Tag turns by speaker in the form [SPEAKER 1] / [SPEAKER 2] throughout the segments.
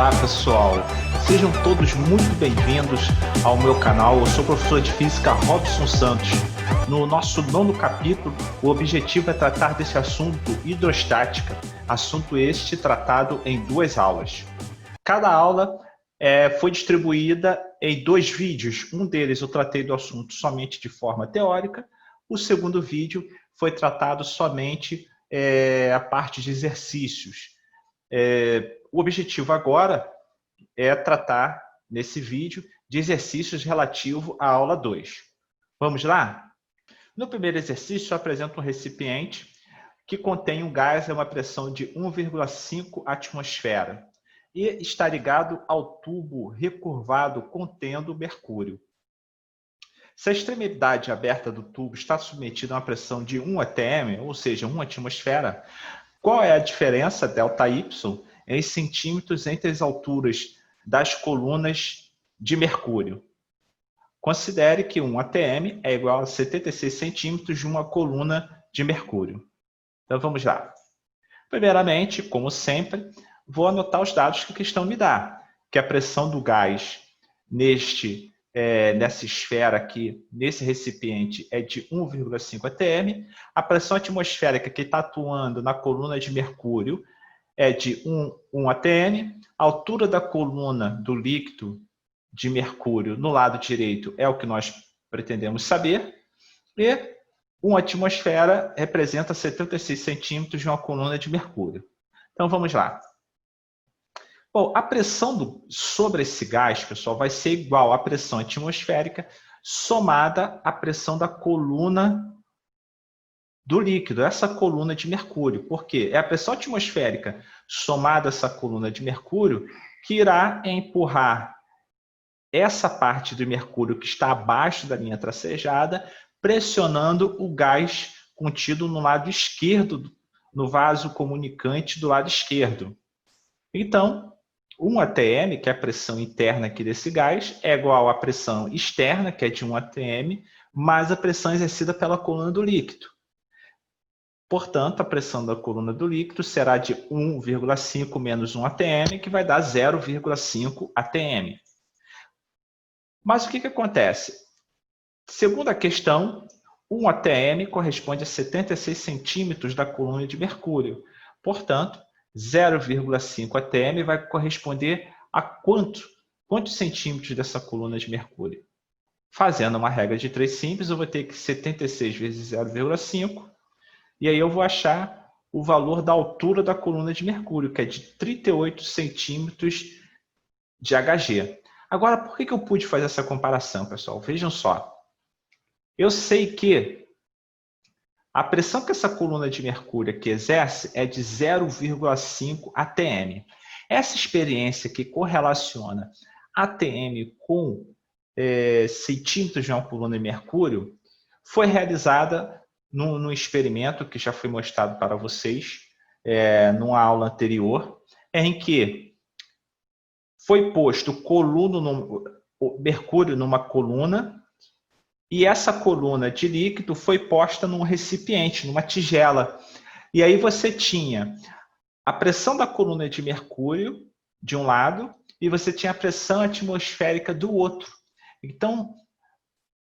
[SPEAKER 1] Olá pessoal, sejam todos muito bem-vindos ao meu canal. Eu sou o professor de Física Robson Santos. No nosso 9º capítulo, o objetivo é tratar desse assunto hidrostática, assunto este tratado em 2 aulas. Cada aula foi distribuída em 2 vídeos. Um deles eu tratei do assunto somente de forma teórica. O segundo vídeo foi tratado somente a parte de exercícios. O objetivo agora é tratar, nesse vídeo, de exercícios relativos à aula 2. Vamos lá? No primeiro exercício, eu apresento um recipiente que contém um gás a uma pressão de 1,5 atmosfera e está ligado ao tubo recurvado contendo mercúrio. Se a extremidade aberta do tubo está submetida a uma pressão de 1 atm, ou seja, 1 atmosfera, qual é a diferença, ΔY, em centímetros entre as alturas das colunas de mercúrio? Considere que 1 atm é igual a 76 centímetros de uma coluna de mercúrio. Então vamos lá. Primeiramente, como sempre, vou anotar os dados que a questão me dá, que a pressão do gás nessa esfera aqui, nesse recipiente, é de 1,5 atm. A pressão atmosférica que está atuando na coluna de mercúrio é de 1 atm. A altura da coluna do líquido de mercúrio no lado direito é o que nós pretendemos saber. E 1 atmosfera representa 76 centímetros de uma coluna de mercúrio. Então vamos lá. Bom, a pressão sobre esse gás, pessoal, vai ser igual à pressão atmosférica somada à pressão da coluna do líquido, essa coluna de mercúrio. Por quê? É a pressão atmosférica somada a essa coluna de mercúrio que irá empurrar essa parte do mercúrio que está abaixo da linha tracejada, pressionando o gás contido no lado esquerdo, no vaso comunicante do lado esquerdo. Então, 1 atm, que é a pressão interna aqui desse gás, é igual à pressão externa, que é de 1 atm, mais a pressão exercida pela coluna do líquido. Portanto, a pressão da coluna do líquido será de 1,5 menos 1 atm, que vai dar 0,5 atm. Mas o que acontece? Segundo a questão, 1 atm corresponde a 76 centímetros da coluna de mercúrio. Portanto, 0,5 atm vai corresponder a quantos centímetros dessa coluna de mercúrio? Fazendo uma regra de 3 simples, eu vou ter que 76 vezes 0,5, e aí eu vou achar o valor da altura da coluna de mercúrio, que é de 38 centímetros de Hg. Agora, por que eu pude fazer essa comparação, pessoal? Vejam só. Eu sei que a pressão que essa coluna de mercúrio aqui exerce é de 0,5 atm. Essa experiência que correlaciona atm com centímetros de uma coluna de mercúrio foi realizada num experimento que já foi mostrado para vocês numa aula anterior, em que foi posto mercúrio numa coluna e essa coluna de líquido foi posta num recipiente, numa tigela. E aí você tinha a pressão da coluna de mercúrio de um lado e você tinha a pressão atmosférica do outro. Então,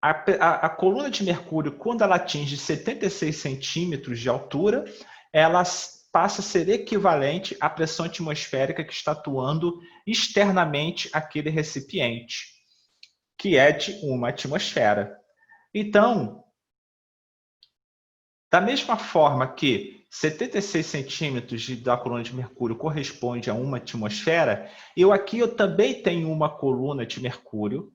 [SPEAKER 1] a coluna de mercúrio, quando ela atinge 76 centímetros de altura, ela passa a ser equivalente à pressão atmosférica que está atuando externamente àquele recipiente, que é de 1 atmosfera. Então, da mesma forma que 76 centímetros da coluna de mercúrio corresponde a 1 atmosfera, eu também tenho uma coluna de mercúrio,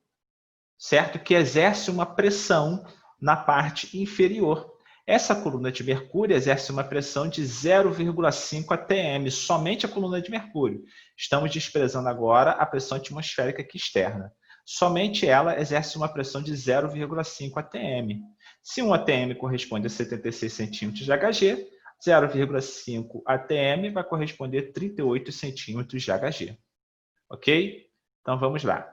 [SPEAKER 1] certo? Que exerce uma pressão na parte inferior. Essa coluna de mercúrio exerce uma pressão de 0,5 atm, somente a coluna de mercúrio. Estamos desprezando agora a pressão atmosférica aqui externa. Somente ela exerce uma pressão de 0,5 atm. Se 1 atm corresponde a 76 centímetros de Hg, 0,5 atm vai corresponder a 38 centímetros de Hg. Ok? Então vamos lá.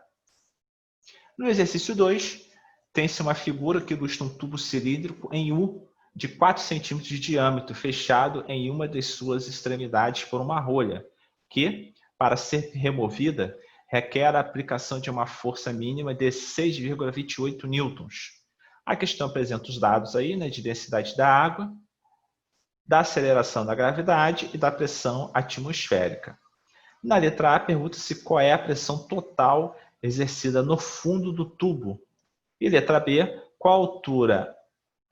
[SPEAKER 1] No exercício 2, tem-se uma figura que ilustra um tubo cilíndrico em U de 4 centímetros de diâmetro, fechado em uma das suas extremidades por uma rolha, que, para ser removida, requer a aplicação de uma força mínima de 6,28 newtons. A questão apresenta os dados aí, né, de densidade da água, da aceleração da gravidade e da pressão atmosférica. Na letra A, pergunta-se qual é a pressão total exercida no fundo do tubo. E letra B, qual a altura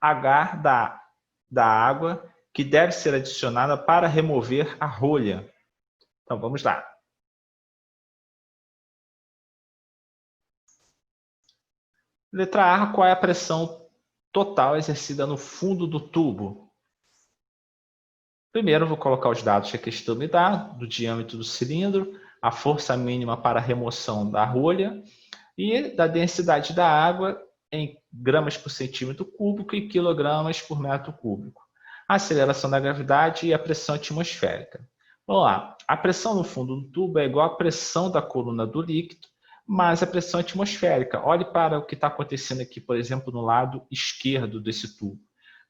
[SPEAKER 1] H da água que deve ser adicionada para remover a rolha. Então, vamos lá. Letra A, qual é a pressão total exercida no fundo do tubo? Primeiro, eu vou colocar os dados que a questão me dá, do diâmetro do cilindro, a força mínima para a remoção da rolha e da densidade da água em gramas por centímetro cúbico e quilogramas por metro cúbico. A aceleração da gravidade e a pressão atmosférica. Vamos lá. A pressão no fundo do tubo é igual à pressão da coluna do líquido, mais a pressão atmosférica. Olhe para o que está acontecendo aqui, por exemplo, no lado esquerdo desse tubo.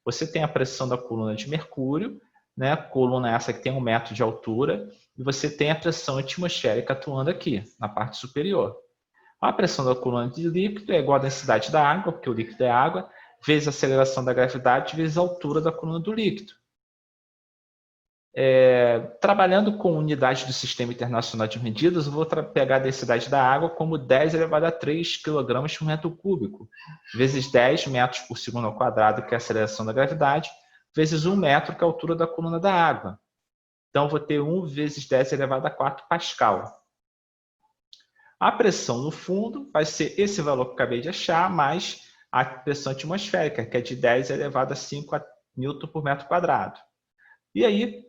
[SPEAKER 1] Você tem a pressão da coluna de mercúrio, né? Coluna essa que tem 1 metro de altura, e você tem a pressão atmosférica atuando aqui, na parte superior. A pressão da coluna de líquido é igual à densidade da água, porque o líquido é água, vezes a aceleração da gravidade, vezes a altura da coluna do líquido. Trabalhando com unidade do Sistema Internacional de Medidas, eu vou pegar a densidade da água como 10 elevado a 3 kg por metro cúbico, vezes 10 metros por segundo ao quadrado, que é a aceleração da gravidade, vezes 1 metro, que é a altura da coluna da água. Então, eu vou ter 1 vezes 10 elevado a 4 pascal. A pressão no fundo vai ser esse valor que eu acabei de achar, mais a pressão atmosférica, que é de 10 elevado a 5 newton por metro quadrado. E aí,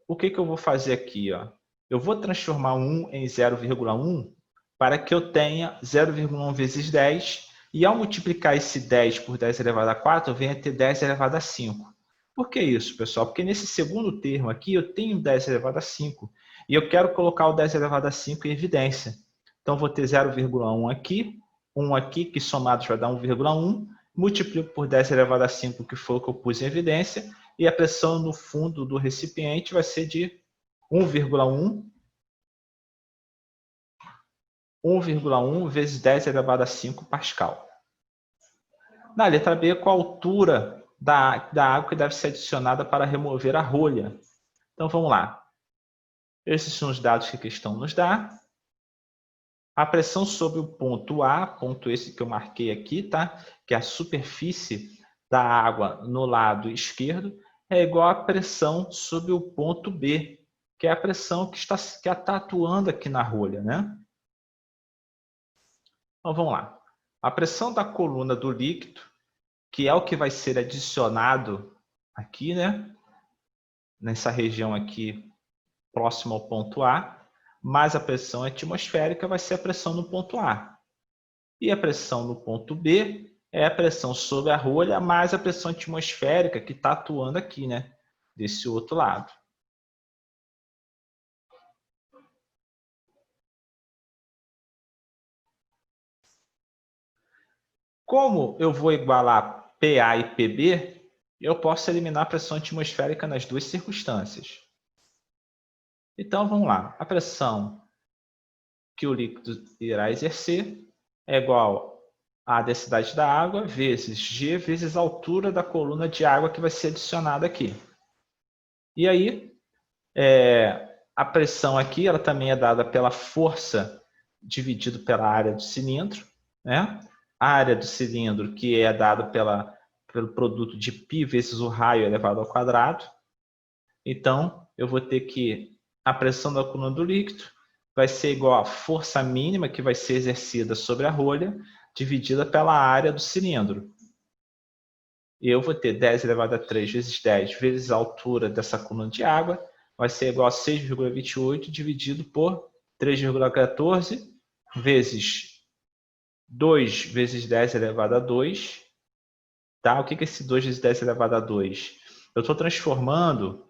[SPEAKER 1] o que eu vou fazer aqui? Ó? Eu vou transformar 1 em 0,1 para que eu tenha 0,1 vezes 10, e ao multiplicar esse 10 por 10 elevado a 4, eu venho a ter 10 elevado a 5. Por que isso, pessoal? Porque nesse segundo termo aqui, eu tenho 10 elevado a 5, e eu quero colocar o 10 elevado a 5 em evidência. Então, vou ter 0,1 aqui, 1 aqui, que somados vai dar 1,1, multiplico por 10 elevado a 5, que foi o que eu pus em evidência, e a pressão no fundo do recipiente vai ser de 1,1 vezes 10 elevado a 5 pascal. Na letra B, qual a altura da água que deve ser adicionada para remover a rolha? Então, vamos lá. Esses são os dados que a questão nos dá. A pressão sobre o ponto A, ponto esse que eu marquei aqui, tá? Que é a superfície da água no lado esquerdo, é igual à pressão sobre o ponto B, que é a pressão que está atuando aqui na rolha, né? Então, vamos lá. A pressão da coluna do líquido, que é o que vai ser adicionado aqui, né? Nessa região aqui, próximo ao ponto A, mais a pressão atmosférica vai ser a pressão no ponto A. E a pressão no ponto B é a pressão sobre a rolha mais a pressão atmosférica que está atuando aqui, né? Desse outro lado. Como eu vou igualar PA e PB, eu posso eliminar a pressão atmosférica nas duas circunstâncias. Então, vamos lá. A pressão que o líquido irá exercer é igual à densidade da água vezes G vezes a altura da coluna de água que vai ser adicionada aqui. E aí, a pressão aqui ela também é dada pela força dividido pela área do cilindro, né? A área do cilindro que é dada pelo produto de π vezes o raio elevado ao quadrado. Então, eu vou ter que a pressão da coluna do líquido vai ser igual à força mínima que vai ser exercida sobre a rolha, dividida pela área do cilindro. E eu vou ter 10 elevado a 3 vezes 10 vezes a altura dessa coluna de água, vai ser igual a 6,28 dividido por 3,14 vezes 2 vezes 10 elevado a 2. Tá? O que é esse 2 vezes 10 elevado a 2? Eu estou transformando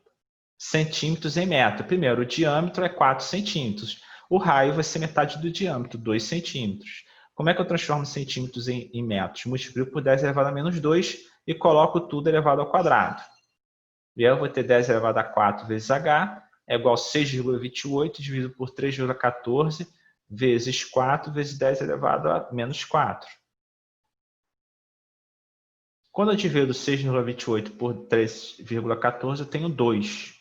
[SPEAKER 1] centímetros em metro. Primeiro, o diâmetro é 4 centímetros. O raio vai ser metade do diâmetro, 2 centímetros. Como é que eu transformo centímetros em metros? Multiplico por 10 elevado a menos 2 e coloco tudo elevado ao quadrado. E aí eu vou ter 10 elevado a 4 vezes H, é igual a 6,28 dividido por 3,14 vezes 4 vezes 10 elevado a menos 4. Quando eu divido 6,28 por 3,14, eu tenho 2.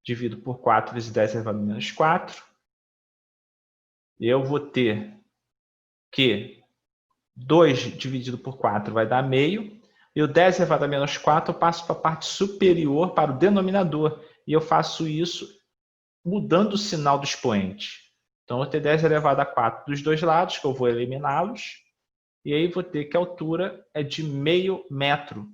[SPEAKER 1] Divido por 4 vezes 10 elevado a menos 4. E eu vou ter que 2 dividido por 4 vai dar meio. E o 10 elevado a menos 4 eu passo para a parte superior, para o denominador. E eu faço isso mudando o sinal do expoente. Então, eu vou ter 10 elevado a 4 dos dois lados, que eu vou eliminá-los. E aí vou ter que a altura é de meio metro,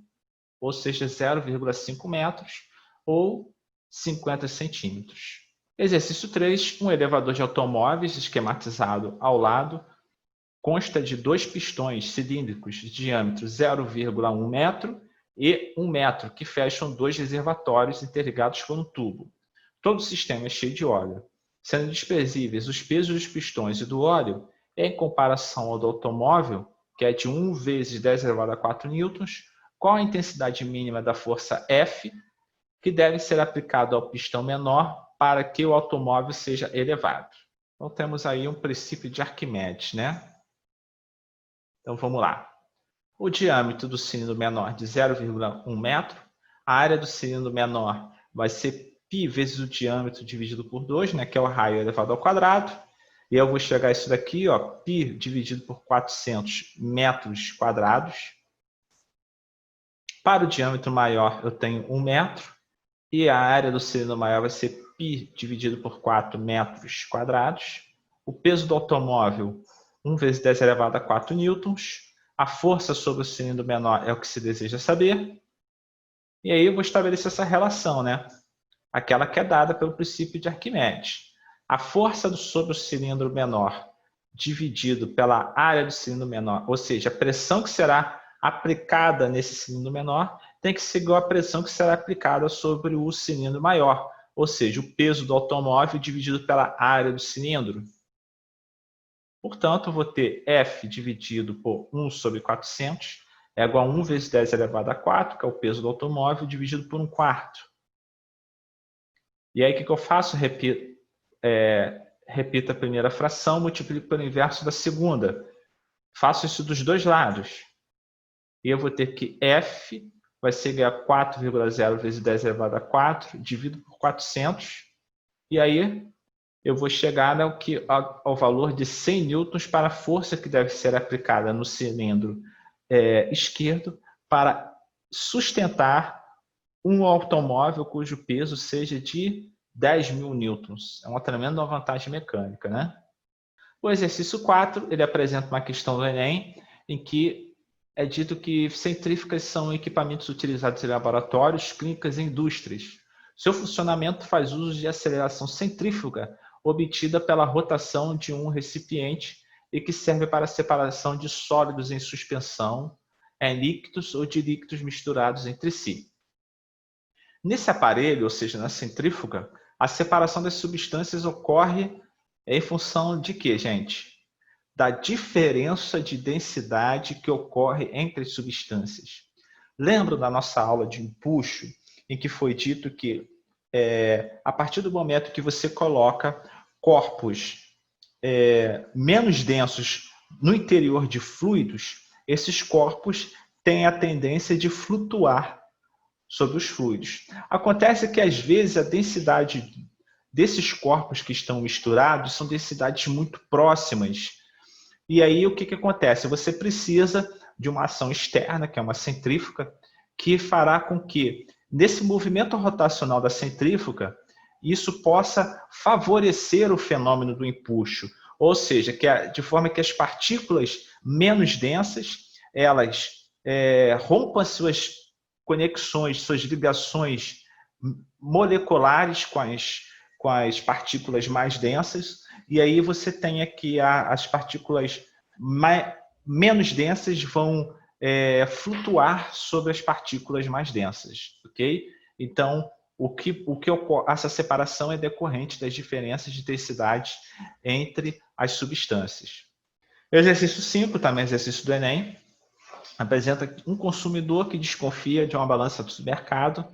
[SPEAKER 1] ou seja, 0,5 metros, ou 50 centímetros. Exercício 3, um elevador de automóveis esquematizado ao lado, consta de 2 pistões cilíndricos de diâmetro 0,1 metro e 1 metro, que fecham 2 reservatórios interligados por um tubo. Todo o sistema é cheio de óleo. Sendo desprezíveis os pesos dos pistões e do óleo, em comparação ao do automóvel, que é de 1 vezes 10 elevado a 4 newtons, qual a intensidade mínima da força F que deve ser aplicada ao pistão menor para que o automóvel seja elevado? Então, temos aí um princípio de Arquimedes, né? Então, vamos lá. O diâmetro do cilindro menor de 0,1 metro, a área do cilindro menor vai ser π vezes o diâmetro dividido por 2, né, que é o raio elevado ao quadrado. E eu vou chegar a isso daqui, ó, π dividido por 400 metros quadrados. Para o diâmetro maior, eu tenho 1 metro. E a área do cilindro maior vai ser π dividido por 4 metros quadrados. O peso do automóvel, 1 vezes 10 elevado a 4 newtons. A força sobre o cilindro menor é o que se deseja saber. E aí eu vou estabelecer essa relação, né? Aquela que é dada pelo princípio de Arquimedes. A força sobre o cilindro menor dividido pela área do cilindro menor, ou seja, a pressão que será aplicada nesse cilindro menor, tem que ser igual à pressão que será aplicada sobre o cilindro maior, ou seja, o peso do automóvel dividido pela área do cilindro. Portanto, eu vou ter F dividido por 1 sobre 400 é igual a 1 vezes 10 elevado a 4, que é o peso do automóvel, dividido por 1/4. E aí, o que eu faço? Repito a primeira fração, multiplico pelo inverso da segunda. Faço isso dos dois lados. E eu vou ter que F vai ser igual a 4,0 vezes 10 elevado a 4, dividido por 400. E aí, eu vou chegar ao valor de 100 newtons para a força que deve ser aplicada no cilindro esquerdo para sustentar um automóvel cujo peso seja de 10.000 newtons. É uma tremenda vantagem mecânica, né? O exercício 4, ele apresenta uma questão do Enem, em que é dito que centrífugas são equipamentos utilizados em laboratórios, clínicas e indústrias. Seu funcionamento faz uso de aceleração centrífuga obtida pela rotação de um recipiente e que serve para a separação de sólidos em suspensão, em líquidos ou de líquidos misturados entre si. Nesse aparelho, ou seja, na centrífuga, a separação das substâncias ocorre em função de quê, gente? Da diferença de densidade que ocorre entre as substâncias. Lembra da nossa aula de empuxo, em que foi dito que a partir do momento que você coloca corpos menos densos no interior de fluidos, esses corpos têm a tendência de flutuar sobre os fluidos. Acontece que, às vezes, a densidade desses corpos que estão misturados são densidades muito próximas. E aí, o que acontece? Você precisa de uma ação externa, que é uma centrífuga, que fará com que, nesse movimento rotacional da centrífuga, isso possa favorecer o fenômeno do empuxo. Ou seja, de forma que as partículas menos densas, elas rompam suas conexões, suas ligações moleculares com as partículas mais densas, e aí você tem aqui as partículas menos densas vão flutuar sobre as partículas mais densas, ok? Então, essa separação é decorrente das diferenças de densidade entre as substâncias. Exercício 5, também exercício do Enem, apresenta um consumidor que desconfia de uma balança do supermercado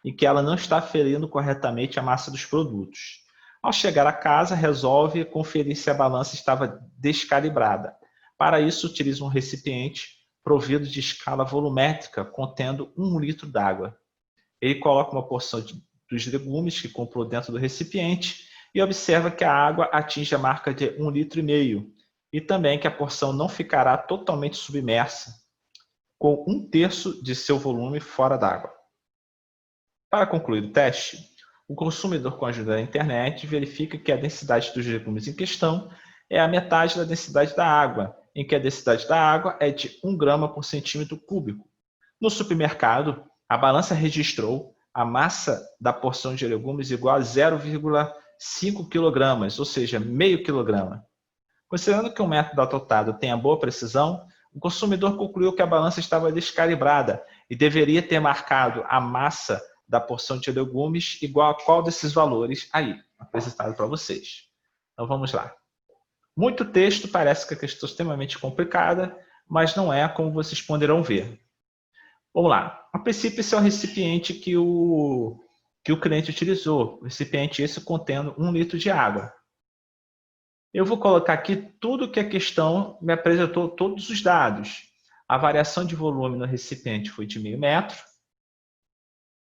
[SPEAKER 1] e que ela não está ferindo corretamente a massa dos produtos. Ao chegar a casa, resolve conferir se a balança estava descalibrada. Para isso, utiliza um recipiente provido de escala volumétrica contendo 1 litro d'água. Ele coloca uma porção dos legumes que comprou dentro do recipiente e observa que a água atinge a marca de 1,5 litro e também que a porção não ficará totalmente submersa, com 1/3 de seu volume fora d'água. Para concluir o teste, o consumidor, com a ajuda da internet, verifica que a densidade dos legumes em questão é a metade da densidade da água, em que a densidade da água é de 1 grama por centímetro cúbico. No supermercado, a balança registrou a massa da porção de legumes igual a 0,5 kg, ou seja, meio quilograma. Considerando que o método adotado tenha boa precisão, o consumidor concluiu que a balança estava descalibrada e deveria ter marcado a massa da porção de legumes igual a qual desses valores aí, apresentado para vocês. Então vamos lá. Muito texto, parece que a questão é extremamente complicada, mas não é, como vocês poderão ver. Vamos lá. A princípio, esse é o recipiente que o cliente utilizou. O recipiente esse contendo 1 litro de água. Eu vou colocar aqui tudo que a questão me apresentou, todos os dados. A variação de volume no recipiente foi de meio metro,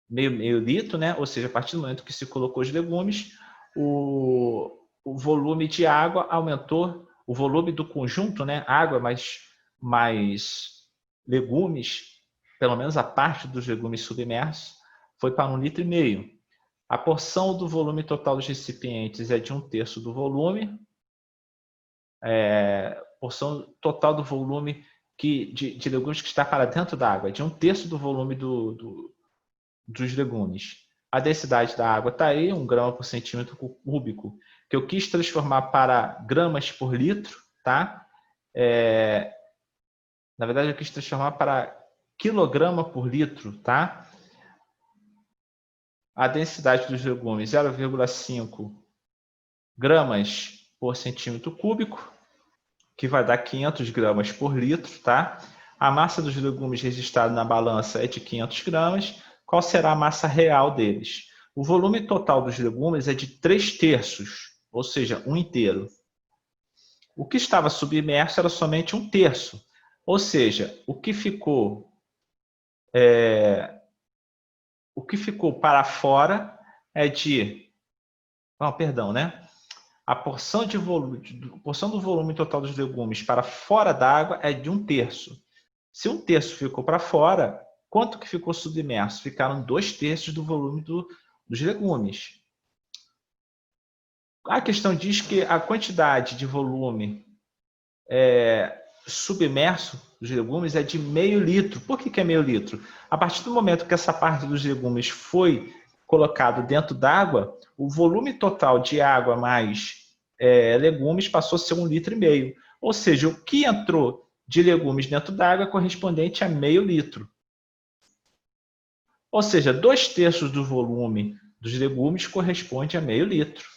[SPEAKER 1] meio litro, né? Ou seja, a partir do momento que se colocou os legumes, o volume de água aumentou, o volume do conjunto, né? Água mais legumes, pelo menos a parte dos legumes submersos, foi para 1,5 litro. A porção do volume total dos recipientes é de 1/3 do volume. Porção total do volume de legumes que está para dentro da água, é de 1/3 do volume dos legumes. A densidade da água está aí, 1 grama por centímetro cúbico, que eu quis transformar para gramas por litro, tá? Na verdade, eu quis transformar para quilograma por litro, tá? A densidade dos legumes, 0,5 gramas por centímetro cúbico, que vai dar 500 gramas por litro, tá? A massa dos legumes registrada na balança é de 500 gramas. Qual será a massa real deles? O volume total dos legumes é de 3/3, ou seja, 1 inteiro. O que estava submerso era somente 1/3, ou seja, o que ficou para fora é de... perdão, né? A porção do volume total dos legumes para fora d'água é de 1/3. Se 1/3 ficou para fora, quanto que ficou submerso? Ficaram 2/3 do volume dos legumes. A questão diz que a quantidade de volume submerso dos legumes é de meio litro. Por que é meio litro? A partir do momento que essa parte dos legumes foi colocado dentro d'água, o volume total de água mais legumes passou a ser 1,5 litro. Ou seja, o que entrou de legumes dentro d'água é correspondente a meio litro. Ou seja, 2/3 do volume dos legumes corresponde a meio litro.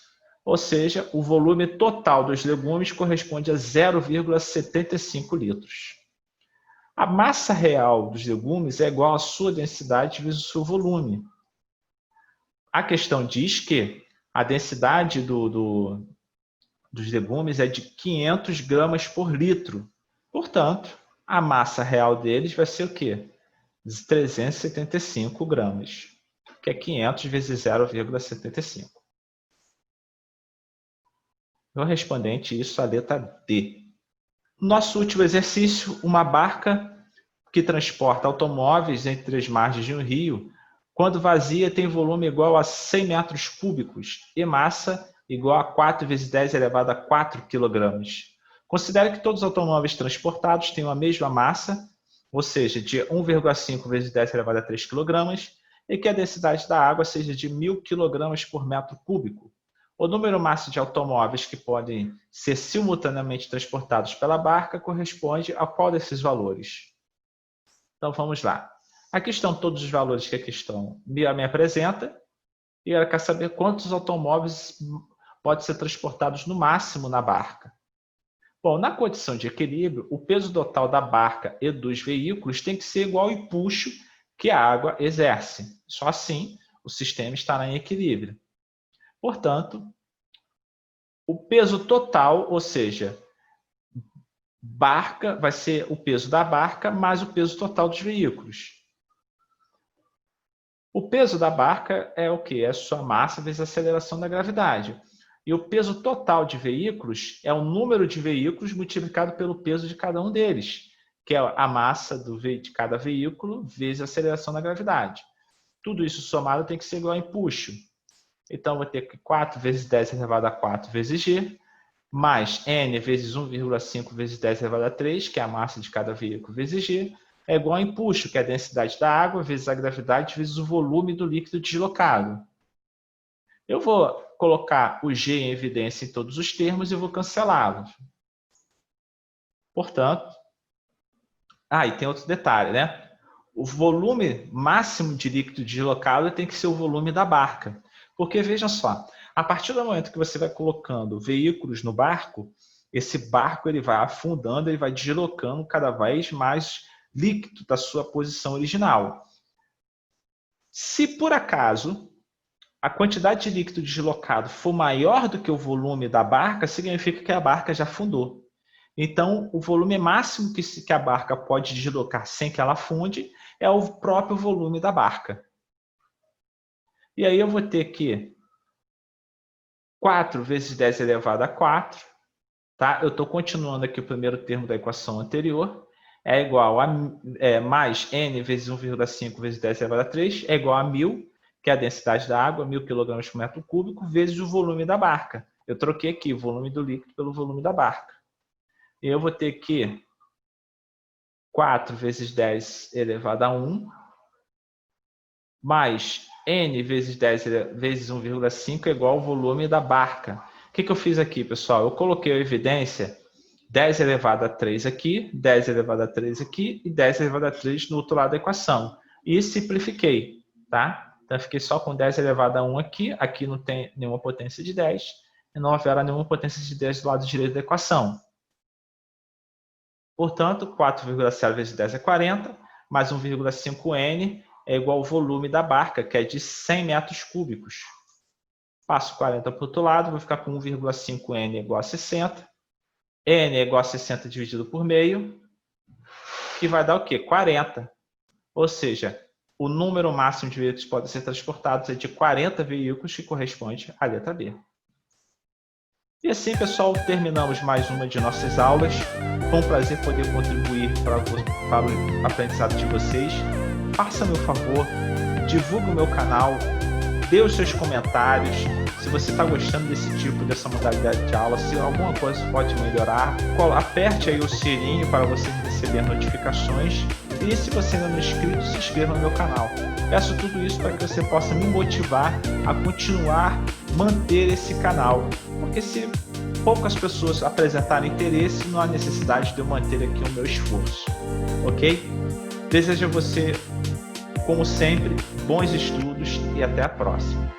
[SPEAKER 1] Ou seja, o volume total dos legumes corresponde a 0,75 litros. A massa real dos legumes é igual à sua densidade vezes o seu volume. A questão diz que a densidade dos legumes é de 500 gramas por litro. Portanto, a massa real deles vai ser o quê? 375 gramas, que é 500 vezes 0,75. O respondente isso, a letra D. Nosso último exercício, uma barca que transporta automóveis entre as margens de um rio, quando vazia tem volume igual a 100 metros cúbicos e massa igual a 4 vezes 10 elevado a 4 kg. Considere que todos os automóveis transportados tenham a mesma massa, ou seja, de 1,5 vezes 10 elevado a 3 kg, e que a densidade da água seja de 1.000 kg por metro cúbico. O número máximo de automóveis que podem ser simultaneamente transportados pela barca corresponde a qual desses valores? Então vamos lá. Aqui estão todos os valores que a questão me apresenta e ela quer saber quantos automóveis podem ser transportados no máximo na barca. Bom, na condição de equilíbrio, o peso total da barca e dos veículos tem que ser igual ao empuxo que a água exerce. Só assim o sistema estará em equilíbrio. Portanto, o peso total, ou seja, barca vai ser o peso da barca mais o peso total dos veículos. O peso da barca é o quê? É a sua massa vezes a aceleração da gravidade. E o peso total de veículos é o número de veículos multiplicado pelo peso de cada um deles, que é a massa de cada veículo vezes a aceleração da gravidade. Tudo isso somado tem que ser igual a empuxo. Então, vou ter que 4 vezes 10 elevado a 4 vezes g, mais n vezes 1,5 vezes 10 elevado a 3, que é a massa de cada veículo, vezes g, é igual a empuxo, que é a densidade da água, vezes a gravidade, vezes o volume do líquido deslocado. Eu vou colocar o g em evidência em todos os termos e vou cancelá-los. Portanto, e tem outro detalhe, né? O volume máximo de líquido deslocado tem que ser o volume da barca. Porque, veja só, a partir do momento que você vai colocando veículos no barco, esse barco ele vai afundando, ele vai deslocando cada vez mais líquido da sua posição original. Se por acaso a quantidade de líquido deslocado for maior do que o volume da barca, significa que a barca já afundou. Então, o volume máximo que a barca pode deslocar sem que ela afunde é o próprio volume da barca. E aí eu vou ter que 4 vezes 10 elevado a 4, tá? Eu estou continuando aqui o primeiro termo da equação anterior, é igual a mais n vezes 1,5 vezes 10 elevado a 3, é igual a 1.000, que é a densidade da água, 1.000 kg por metro cúbico, vezes o volume da barca. Eu troquei aqui o volume do líquido pelo volume da barca. E eu vou ter que 4 vezes 10 elevado a 1, mais n vezes 10 vezes 1,5 é igual ao volume da barca. O que eu fiz aqui, pessoal? Eu coloquei a evidência 10 elevado a 3 aqui, 10 elevado a 3 aqui e 10 elevado a 3 no outro lado da equação. E simplifiquei, tá? Então, eu fiquei só com 10 elevado a 1 aqui. Aqui não tem nenhuma potência de 10. E não haverá nenhuma potência de 10 do lado direito da equação. Portanto, 4,0 vezes 10 é 40, mais 1,5n é igual ao volume da barca, que é de 100 metros cúbicos. Passo 40 para o outro lado, vou ficar com 1,5n igual a 60. N é igual a 60 dividido por meio, que vai dar o quê? 40. Ou seja, o número máximo de veículos que podem ser transportados é de 40 veículos, que corresponde à letra B. E assim, pessoal, terminamos mais uma de nossas aulas. Foi um prazer poder contribuir para o aprendizado de vocês. Faça-me o favor, divulgue o meu canal, dê os seus comentários. Se você está gostando dessa modalidade de aula, se alguma coisa pode melhorar, aperte aí o sininho para você receber notificações. E se você ainda não é inscrito, se inscreva no meu canal. Peço tudo isso para que você possa me motivar a continuar, manter esse canal. Porque se poucas pessoas apresentarem interesse, não há necessidade de eu manter aqui o meu esforço. Ok? Desejo a você, como sempre, bons estudos e até a próxima.